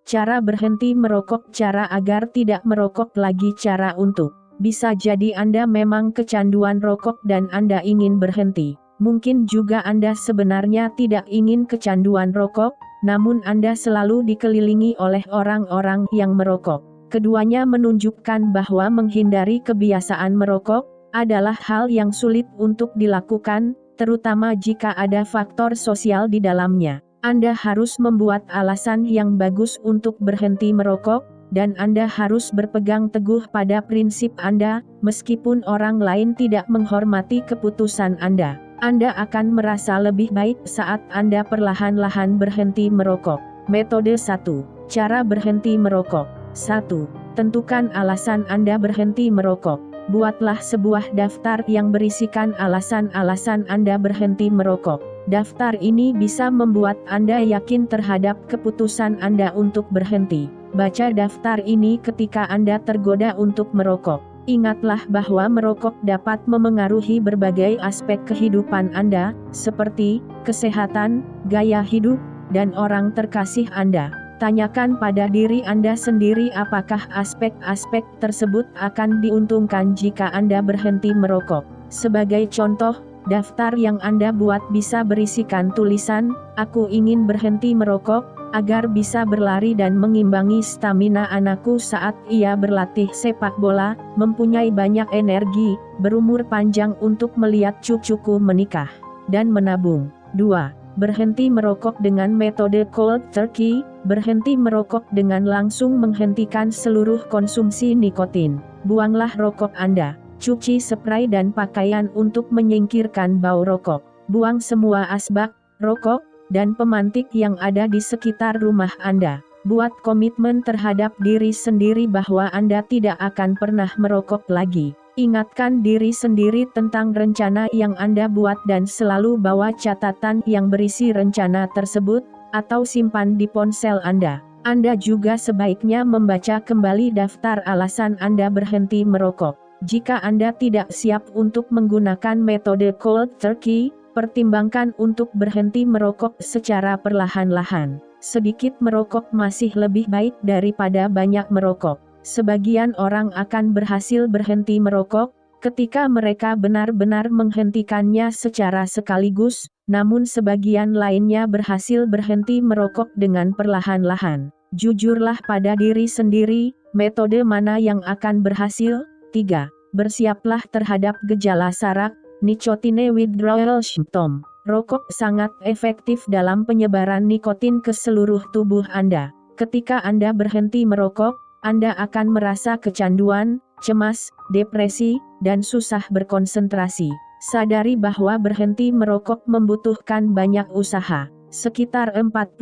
Cara berhenti merokok, cara agar tidak merokok lagi, cara untuk. Bisa jadi Anda memang kecanduan rokok dan Anda ingin berhenti. Mungkin juga Anda sebenarnya tidak ingin kecanduan rokok, namun Anda selalu dikelilingi oleh orang-orang yang merokok. Keduanya menunjukkan bahwa menghindari kebiasaan merokok adalah hal yang sulit untuk dilakukan, terutama jika ada faktor sosial di dalamnya. Anda harus membuat alasan yang bagus untuk berhenti merokok, dan Anda harus berpegang teguh pada prinsip Anda, meskipun orang lain tidak menghormati keputusan Anda. Anda akan merasa lebih baik saat Anda perlahan-lahan berhenti merokok. Metode 1. Cara berhenti merokok. 1. Tentukan alasan Anda berhenti merokok. Buatlah sebuah daftar yang berisikan alasan-alasan Anda berhenti merokok. Daftar ini bisa membuat Anda yakin terhadap keputusan Anda untuk berhenti. Baca daftar ini ketika Anda tergoda untuk merokok. Ingatlah bahwa merokok dapat memengaruhi berbagai aspek kehidupan Anda, seperti kesehatan, gaya hidup, dan orang terkasih Anda. Tanyakan pada diri Anda sendiri apakah aspek-aspek tersebut akan diuntungkan jika Anda berhenti merokok. Sebagai contoh, daftar yang Anda buat bisa berisikan tulisan, "Aku ingin berhenti merokok, agar bisa berlari dan mengimbangi stamina anakku saat ia berlatih sepak bola, mempunyai banyak energi, berumur panjang untuk melihat cucuku menikah, dan menabung." 2. Berhenti merokok dengan metode cold turkey. Berhenti merokok dengan langsung menghentikan seluruh konsumsi nikotin. Buanglah rokok Anda. Cuci spray dan pakaian untuk menyingkirkan bau rokok. Buang semua asbak, rokok, dan pemantik yang ada di sekitar rumah Anda. Buat komitmen terhadap diri sendiri bahwa Anda tidak akan pernah merokok lagi. Ingatkan diri sendiri tentang rencana yang Anda buat dan selalu bawa catatan yang berisi rencana tersebut, atau simpan di ponsel Anda. Anda juga sebaiknya membaca kembali daftar alasan Anda berhenti merokok. Jika Anda tidak siap untuk menggunakan metode cold turkey, pertimbangkan untuk berhenti merokok secara perlahan-lahan. Sedikit merokok masih lebih baik daripada banyak merokok. Sebagian orang akan berhasil berhenti merokok ketika mereka benar-benar menghentikannya secara sekaligus, namun sebagian lainnya berhasil berhenti merokok dengan perlahan-lahan. Jujurlah pada diri sendiri, metode mana yang akan berhasil? 3. Bersiaplah terhadap gejala sarak, nicotine withdrawal symptom. Rokok sangat efektif dalam penyebaran nikotin ke seluruh tubuh Anda. Ketika Anda berhenti merokok, Anda akan merasa kecanduan, cemas, depresi, dan susah berkonsentrasi. Sadari bahwa berhenti merokok membutuhkan banyak usaha. Sekitar 45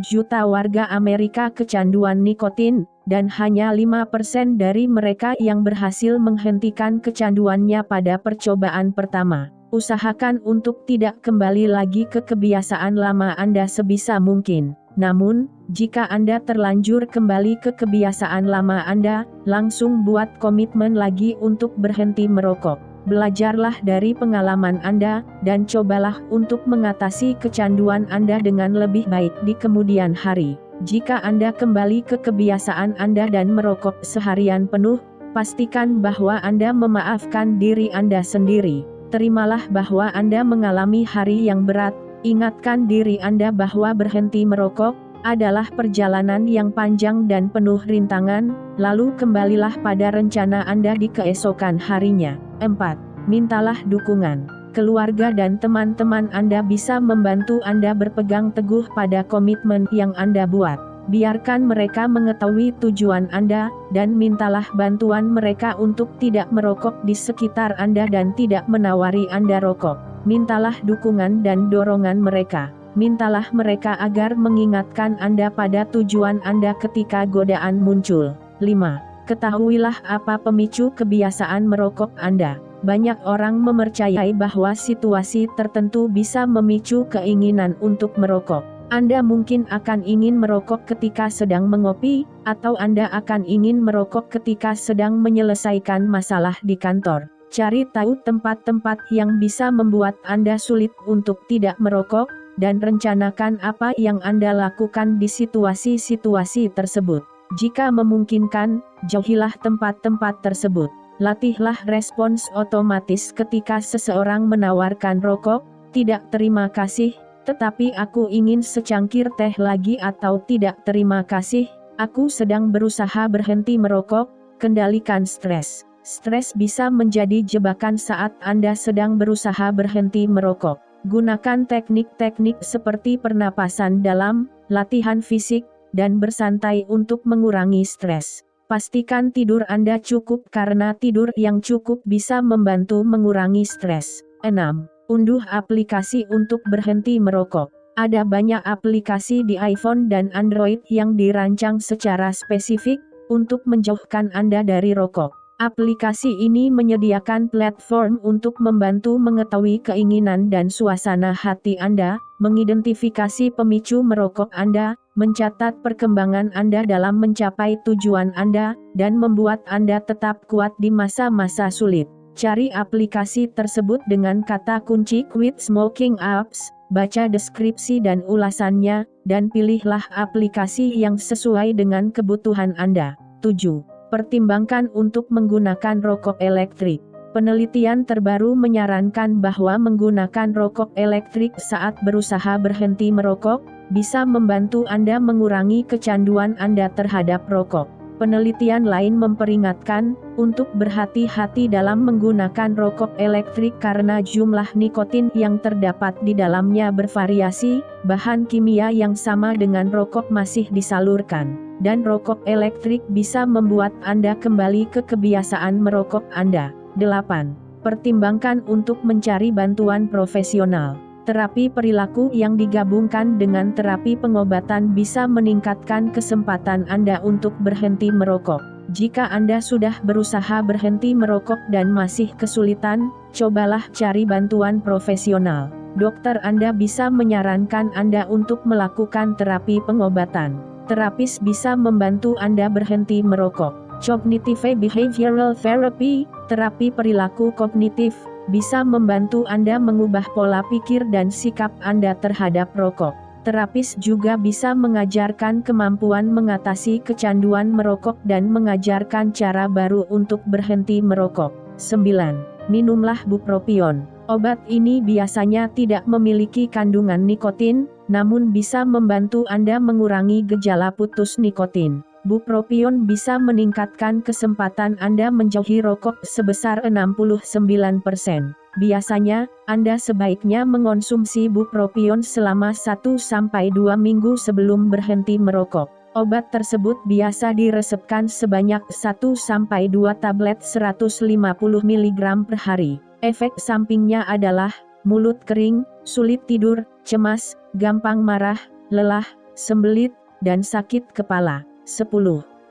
juta warga Amerika kecanduan nikotin, dan hanya 5% dari mereka yang berhasil menghentikan kecanduannya pada percobaan pertama. Usahakan untuk tidak kembali lagi ke kebiasaan lama Anda sebisa mungkin. Namun, jika Anda terlanjur kembali ke kebiasaan lama Anda, langsung buat komitmen lagi untuk berhenti merokok. Belajarlah dari pengalaman Anda, dan cobalah untuk mengatasi kecanduan Anda dengan lebih baik di kemudian hari. Jika Anda kembali ke kebiasaan Anda dan merokok seharian penuh, pastikan bahwa Anda memaafkan diri Anda sendiri. Terimalah bahwa Anda mengalami hari yang berat. Ingatkan diri Anda bahwa berhenti merokok adalah perjalanan yang panjang dan penuh rintangan, lalu kembalilah pada rencana Anda di keesokan harinya. 4. Mintalah dukungan. Keluarga dan teman-teman Anda bisa membantu Anda berpegang teguh pada komitmen yang Anda buat. Biarkan mereka mengetahui tujuan Anda, dan mintalah bantuan mereka untuk tidak merokok di sekitar Anda dan tidak menawari Anda rokok. Mintalah dukungan dan dorongan mereka. Mintalah mereka agar mengingatkan Anda pada tujuan Anda ketika godaan muncul. 5. Ketahuilah apa pemicu kebiasaan merokok Anda. Banyak orang mempercayai bahwa situasi tertentu bisa memicu keinginan untuk merokok. Anda mungkin akan ingin merokok ketika sedang mengopi, atau Anda akan ingin merokok ketika sedang menyelesaikan masalah di kantor. Cari tahu tempat-tempat yang bisa membuat Anda sulit untuk tidak merokok, dan rencanakan apa yang Anda lakukan di situasi-situasi tersebut. Jika memungkinkan, jauhilah tempat-tempat tersebut. Latihlah respons otomatis ketika seseorang menawarkan rokok, tidak terima kasih, tetapi aku ingin secangkir teh lagi, atau tidak terima kasih, aku sedang berusaha berhenti merokok. Kendalikan stres. Stres bisa menjadi jebakan saat Anda sedang berusaha berhenti merokok. Gunakan teknik-teknik seperti pernapasan dalam, latihan fisik, dan bersantai untuk mengurangi stres. Pastikan tidur Anda cukup karena tidur yang cukup bisa membantu mengurangi stres. 6. Unduh aplikasi untuk berhenti merokok. Ada banyak aplikasi di iPhone dan Android yang dirancang secara spesifik untuk menjauhkan Anda dari rokok. Aplikasi ini menyediakan platform untuk membantu mengetahui keinginan dan suasana hati Anda, mengidentifikasi pemicu merokok Anda, mencatat perkembangan Anda dalam mencapai tujuan Anda, dan membuat Anda tetap kuat di masa-masa sulit. Cari aplikasi tersebut dengan kata kunci "Quit Smoking Apps", baca deskripsi dan ulasannya, dan pilihlah aplikasi yang sesuai dengan kebutuhan Anda. 7. Pertimbangkan untuk menggunakan rokok elektrik. Penelitian terbaru menyarankan bahwa menggunakan rokok elektrik saat berusaha berhenti merokok, bisa membantu Anda mengurangi kecanduan Anda terhadap rokok. Penelitian lain memperingatkan, untuk berhati-hati dalam menggunakan rokok elektrik karena jumlah nikotin yang terdapat di dalamnya bervariasi, bahan kimia yang sama dengan rokok masih disalurkan, dan rokok elektrik bisa membuat Anda kembali ke kebiasaan merokok Anda. 8. Pertimbangkan untuk mencari bantuan profesional. Terapi perilaku yang digabungkan dengan terapi pengobatan bisa meningkatkan kesempatan Anda untuk berhenti merokok. Jika Anda sudah berusaha berhenti merokok dan masih kesulitan, cobalah cari bantuan profesional. Dokter Anda bisa menyarankan Anda untuk melakukan terapi pengobatan. Terapis bisa membantu Anda berhenti merokok. Cognitive Behavioral Therapy, terapi perilaku kognitif, bisa membantu Anda mengubah pola pikir dan sikap Anda terhadap rokok. Terapis juga bisa mengajarkan kemampuan mengatasi kecanduan merokok dan mengajarkan cara baru untuk berhenti merokok. 9. Minumlah bupropion. Obat ini biasanya tidak memiliki kandungan nikotin, namun bisa membantu Anda mengurangi gejala putus nikotin. Bupropion bisa meningkatkan kesempatan Anda menjauhi rokok sebesar 69%. Biasanya, Anda sebaiknya mengonsumsi bupropion selama 1-2 minggu sebelum berhenti merokok. Obat tersebut biasa diresepkan sebanyak 1-2 tablet 150 mg per hari. Efek sampingnya adalah mulut kering, sulit tidur, cemas, gampang marah, lelah, sembelit, dan sakit kepala. 10.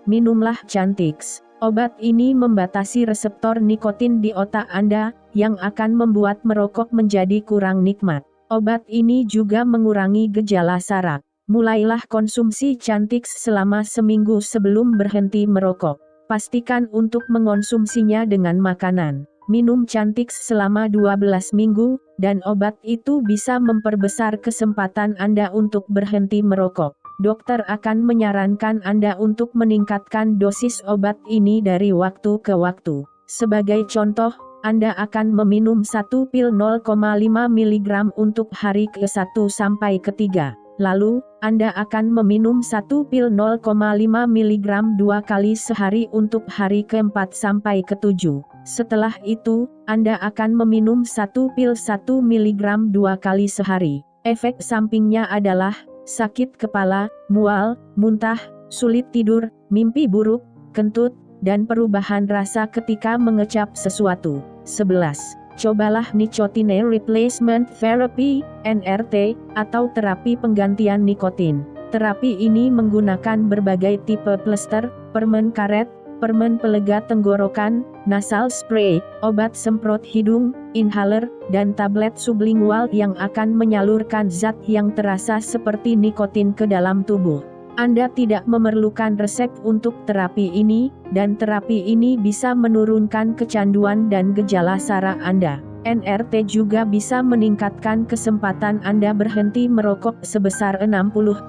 Minumlah Chantix. Obat ini membatasi reseptor nikotin di otak Anda, yang akan membuat merokok menjadi kurang nikmat. Obat ini juga mengurangi gejala sarak. Mulailah konsumsi Chantix selama seminggu sebelum berhenti merokok. Pastikan untuk mengonsumsinya dengan makanan. Minum Chantix selama 12 minggu, dan obat itu bisa memperbesar kesempatan Anda untuk berhenti merokok. Dokter akan menyarankan Anda untuk meningkatkan dosis obat ini dari waktu ke waktu. Sebagai contoh, Anda akan meminum 1 pil 0,5 mg untuk hari ke-1 sampai ke-3. Lalu, Anda akan meminum 1 pil 0,5 mg 2 kali sehari untuk hari ke-4 sampai ke-7. Setelah itu, Anda akan meminum 1 pil 1 mg 2 kali sehari. Efek sampingnya adalah sakit kepala, mual, muntah, sulit tidur, mimpi buruk, kentut, dan perubahan rasa ketika mengecap sesuatu. 11. Cobalah Nicotine Replacement Therapy, NRT, atau terapi penggantian nikotin. Terapi ini menggunakan berbagai tipe plester, permen karet, permen pelega tenggorokan, nasal spray, obat semprot hidung, inhaler, dan tablet sublingual yang akan menyalurkan zat yang terasa seperti nikotin ke dalam tubuh. Anda tidak memerlukan resep untuk terapi ini, dan terapi ini bisa menurunkan kecanduan dan gejala sarak Anda. NRT juga bisa meningkatkan kesempatan Anda berhenti merokok sebesar 60%.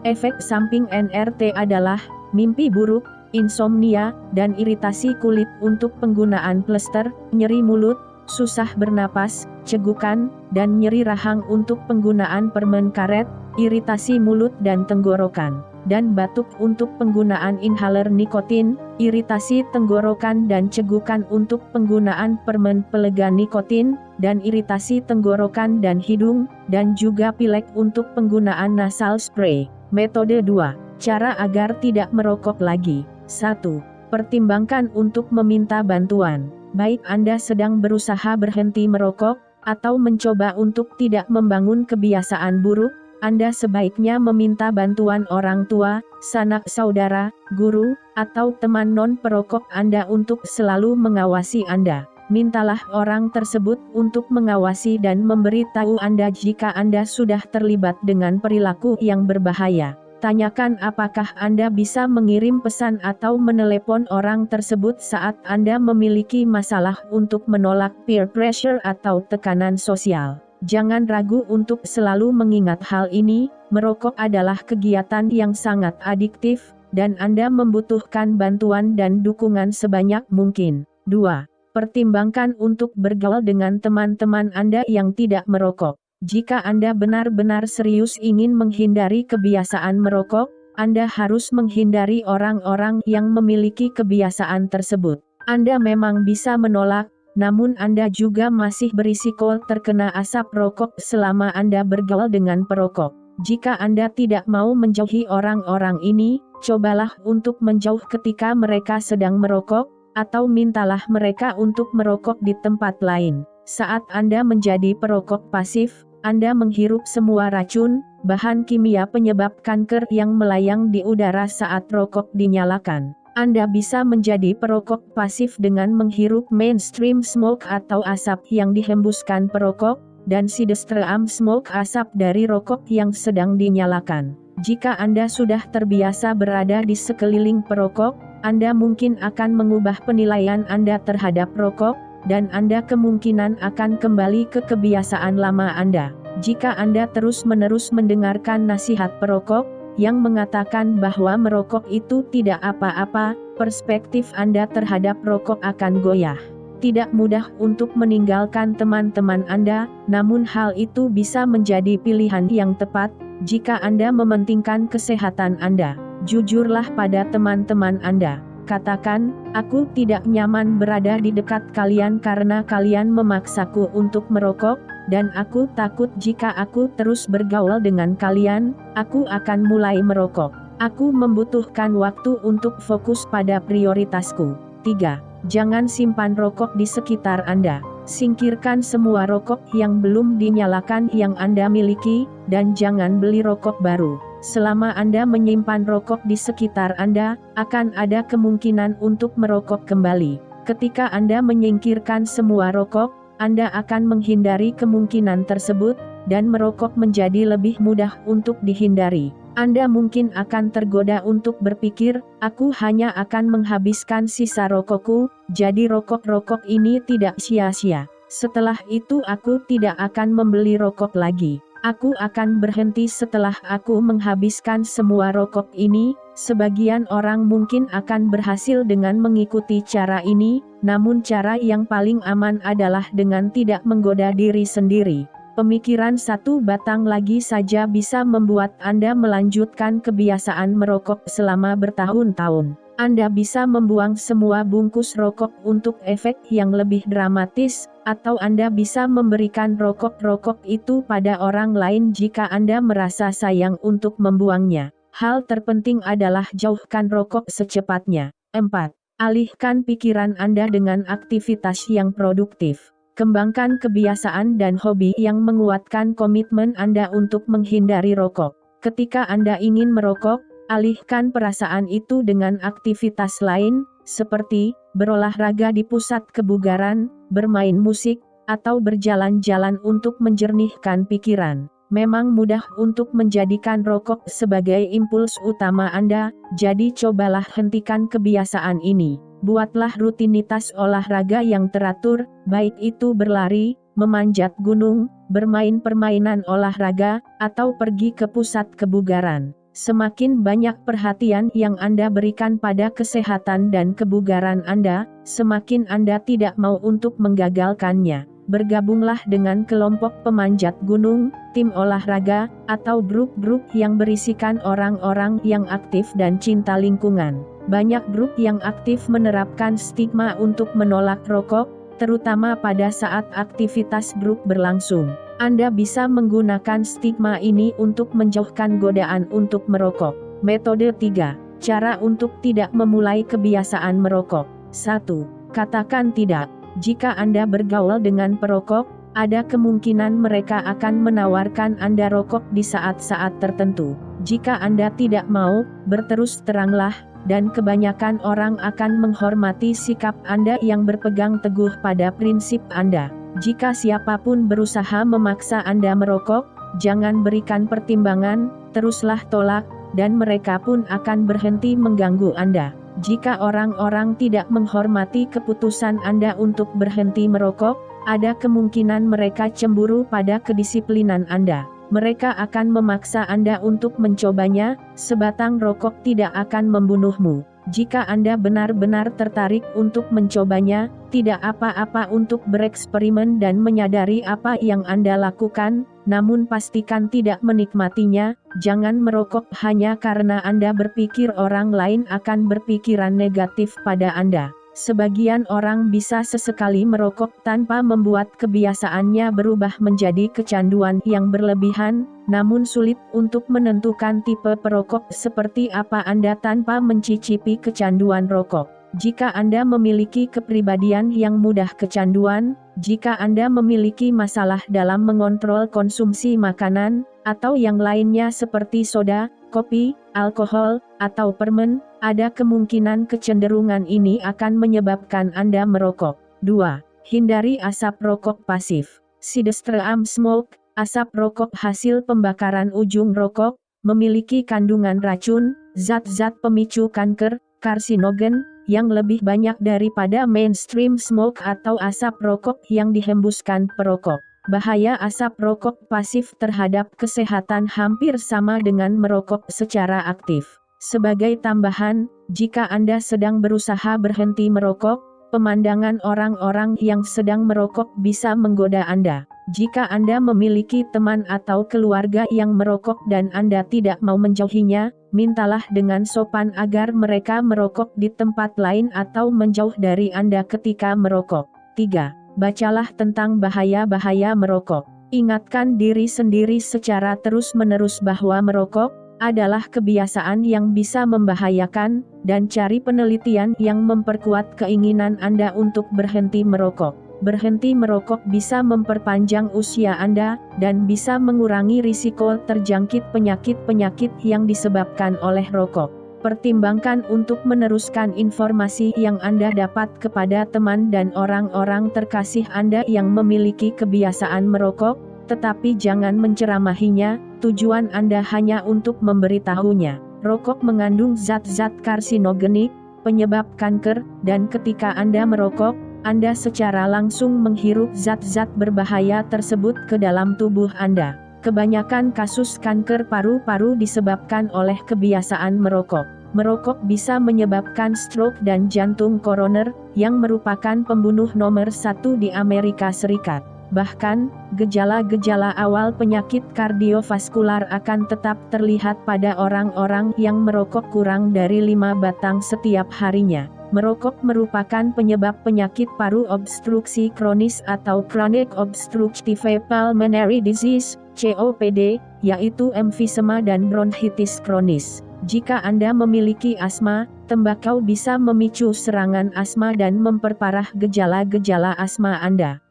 Efek samping NRT adalah mimpi buruk, insomnia, dan iritasi kulit untuk penggunaan plester, nyeri mulut, susah bernapas, cegukan, dan nyeri rahang untuk penggunaan permen karet, iritasi mulut dan tenggorokan, dan batuk untuk penggunaan inhaler nikotin, iritasi tenggorokan dan cegukan untuk penggunaan permen pelega nikotin, dan iritasi tenggorokan dan hidung, dan juga pilek untuk penggunaan nasal spray. Metode 2. Cara agar tidak merokok lagi. 1. Pertimbangkan untuk meminta bantuan. Baik Anda sedang berusaha berhenti merokok, atau mencoba untuk tidak membangun kebiasaan buruk, Anda sebaiknya meminta bantuan orang tua, sanak saudara, guru, atau teman non-perokok Anda untuk selalu mengawasi Anda. Mintalah orang tersebut untuk mengawasi dan memberi tahu Anda jika Anda sudah terlibat dengan perilaku yang berbahaya. Tanyakan apakah Anda bisa mengirim pesan atau menelepon orang tersebut saat Anda memiliki masalah untuk menolak peer pressure atau tekanan sosial. Jangan ragu untuk selalu mengingat hal ini, merokok adalah kegiatan yang sangat adiktif, dan Anda membutuhkan bantuan dan dukungan sebanyak mungkin. 2. Pertimbangkan untuk bergaul dengan teman-teman Anda yang tidak merokok. Jika Anda benar-benar serius ingin menghindari kebiasaan merokok, Anda harus menghindari orang-orang yang memiliki kebiasaan tersebut. Anda memang bisa menolak, namun Anda juga masih berisiko terkena asap rokok selama Anda bergaul dengan perokok. Jika Anda tidak mau menjauhi orang-orang ini, cobalah untuk menjauh ketika mereka sedang merokok, atau mintalah mereka untuk merokok di tempat lain. Saat Anda menjadi perokok pasif, Anda menghirup semua racun, bahan kimia penyebab kanker yang melayang di udara saat rokok dinyalakan. Anda bisa menjadi perokok pasif dengan menghirup mainstream smoke atau asap yang dihembuskan perokok, dan sidestream smoke asap dari rokok yang sedang dinyalakan. Jika Anda sudah terbiasa berada di sekeliling perokok, Anda mungkin akan mengubah penilaian Anda terhadap rokok, dan Anda kemungkinan akan kembali ke kebiasaan lama Anda. Jika Anda terus-menerus mendengarkan nasihat perokok, yang mengatakan bahwa merokok itu tidak apa-apa, perspektif Anda terhadap rokok akan goyah. Tidak mudah untuk meninggalkan teman-teman Anda, namun hal itu bisa menjadi pilihan yang tepat, jika Anda mementingkan kesehatan Anda. Jujurlah pada teman-teman Anda. Katakan, aku tidak nyaman berada di dekat kalian karena kalian memaksaku untuk merokok, dan aku takut jika aku terus bergaul dengan kalian, aku akan mulai merokok. Aku membutuhkan waktu untuk fokus pada prioritasku. 3. Jangan simpan rokok di sekitar Anda. Singkirkan semua rokok yang belum dinyalakan yang Anda miliki, dan jangan beli rokok baru. Selama Anda menyimpan rokok di sekitar Anda, akan ada kemungkinan untuk merokok kembali. Ketika Anda menyingkirkan semua rokok, Anda akan menghindari kemungkinan tersebut, dan merokok menjadi lebih mudah untuk dihindari. Anda mungkin akan tergoda untuk berpikir, aku hanya akan menghabiskan sisa rokokku, jadi rokok-rokok ini tidak sia-sia. Setelah itu aku tidak akan membeli rokok lagi. Aku akan berhenti setelah aku menghabiskan semua rokok ini. Sebagian orang mungkin akan berhasil dengan mengikuti cara ini, namun cara yang paling aman adalah dengan tidak menggoda diri sendiri. Pemikiran satu batang lagi saja bisa membuat Anda melanjutkan kebiasaan merokok selama bertahun-tahun. Anda bisa membuang semua bungkus rokok untuk efek yang lebih dramatis, atau Anda bisa memberikan rokok-rokok itu pada orang lain jika Anda merasa sayang untuk membuangnya. Hal terpenting adalah jauhkan rokok secepatnya. 4. Alihkan pikiran Anda dengan aktivitas yang produktif. Kembangkan kebiasaan dan hobi yang menguatkan komitmen Anda untuk menghindari rokok. Ketika Anda ingin merokok, alihkan perasaan itu dengan aktivitas lain, seperti berolahraga di pusat kebugaran, bermain musik, atau berjalan-jalan untuk menjernihkan pikiran. Memang mudah untuk menjadikan rokok sebagai impuls utama Anda, jadi cobalah hentikan kebiasaan ini. Buatlah rutinitas olahraga yang teratur, baik itu berlari, memanjat gunung, bermain permainan olahraga, atau pergi ke pusat kebugaran. Semakin banyak perhatian yang Anda berikan pada kesehatan dan kebugaran Anda, semakin Anda tidak mau untuk menggagalkannya. Bergabunglah dengan kelompok pemanjat gunung, tim olahraga, atau grup-grup yang berisikan orang-orang yang aktif dan cinta lingkungan. Banyak grup yang aktif menerapkan stigma untuk menolak rokok, terutama pada saat aktivitas grup berlangsung. Anda bisa menggunakan stigma ini untuk menjauhkan godaan untuk merokok. Metode 3. Cara untuk tidak memulai kebiasaan merokok. 1. Katakan tidak. Jika Anda bergaul dengan perokok, ada kemungkinan mereka akan menawarkan Anda rokok di saat-saat tertentu. Jika Anda tidak mau, berterus teranglah, dan kebanyakan orang akan menghormati sikap Anda yang berpegang teguh pada prinsip Anda. Jika siapapun berusaha memaksa Anda merokok, jangan berikan pertimbangan, teruslah tolak, dan mereka pun akan berhenti mengganggu Anda. Jika orang-orang tidak menghormati keputusan Anda untuk berhenti merokok, ada kemungkinan mereka cemburu pada kedisiplinan Anda. Mereka akan memaksa Anda untuk mencobanya, sebatang rokok tidak akan membunuhmu. Jika Anda benar-benar tertarik untuk mencobanya, tidak apa-apa untuk bereksperimen dan menyadari apa yang Anda lakukan, namun pastikan tidak menikmatinya. Jangan merokok hanya karena Anda berpikir orang lain akan berpikiran negatif pada Anda. Sebagian orang bisa sesekali merokok tanpa membuat kebiasaannya berubah menjadi kecanduan yang berlebihan, namun sulit untuk menentukan tipe perokok seperti apa Anda tanpa mencicipi kecanduan rokok. Jika Anda memiliki kepribadian yang mudah kecanduan, jika Anda memiliki masalah dalam mengontrol konsumsi makanan, atau yang lainnya seperti soda, kopi, alkohol, atau permen, ada kemungkinan kecenderungan ini akan menyebabkan Anda merokok. 2. Hindari asap rokok pasif. Sidestream smoke, asap rokok hasil pembakaran ujung rokok, memiliki kandungan racun, zat-zat pemicu kanker, karsinogen, yang lebih banyak daripada mainstream smoke atau asap rokok yang dihembuskan perokok. Bahaya asap rokok pasif terhadap kesehatan hampir sama dengan merokok secara aktif. Sebagai tambahan, jika Anda sedang berusaha berhenti merokok, pemandangan orang-orang yang sedang merokok bisa menggoda Anda. Jika Anda memiliki teman atau keluarga yang merokok dan Anda tidak mau menjauhinya, mintalah dengan sopan agar mereka merokok di tempat lain atau menjauh dari Anda ketika merokok. 3. Bacalah tentang bahaya-bahaya merokok. Ingatkan diri sendiri secara terus-menerus bahwa merokok adalah kebiasaan yang bisa membahayakan, dan cari penelitian yang memperkuat keinginan Anda untuk berhenti merokok. Berhenti merokok bisa memperpanjang usia Anda, dan bisa mengurangi risiko terjangkit penyakit-penyakit yang disebabkan oleh rokok. Pertimbangkan untuk meneruskan informasi yang Anda dapat kepada teman dan orang-orang terkasih Anda yang memiliki kebiasaan merokok, tetapi jangan menceramahinya. Tujuan Anda hanya untuk memberitahunya. Rokok mengandung zat-zat karsinogenik, penyebab kanker, dan ketika Anda merokok, Anda secara langsung menghirup zat-zat berbahaya tersebut ke dalam tubuh Anda. Kebanyakan kasus kanker paru-paru disebabkan oleh kebiasaan merokok. Merokok bisa menyebabkan stroke dan jantung koroner, yang merupakan pembunuh nomor 1 di Amerika Serikat. Bahkan, gejala-gejala awal penyakit kardiovaskular akan tetap terlihat pada orang-orang yang merokok kurang dari 5 batang setiap harinya. Merokok merupakan penyebab penyakit paru obstruksi kronis atau chronic obstructive pulmonary disease, COPD, yaitu emfisema dan bronkitis kronis. Jika Anda memiliki asma, tembakau bisa memicu serangan asma dan memperparah gejala-gejala asma Anda.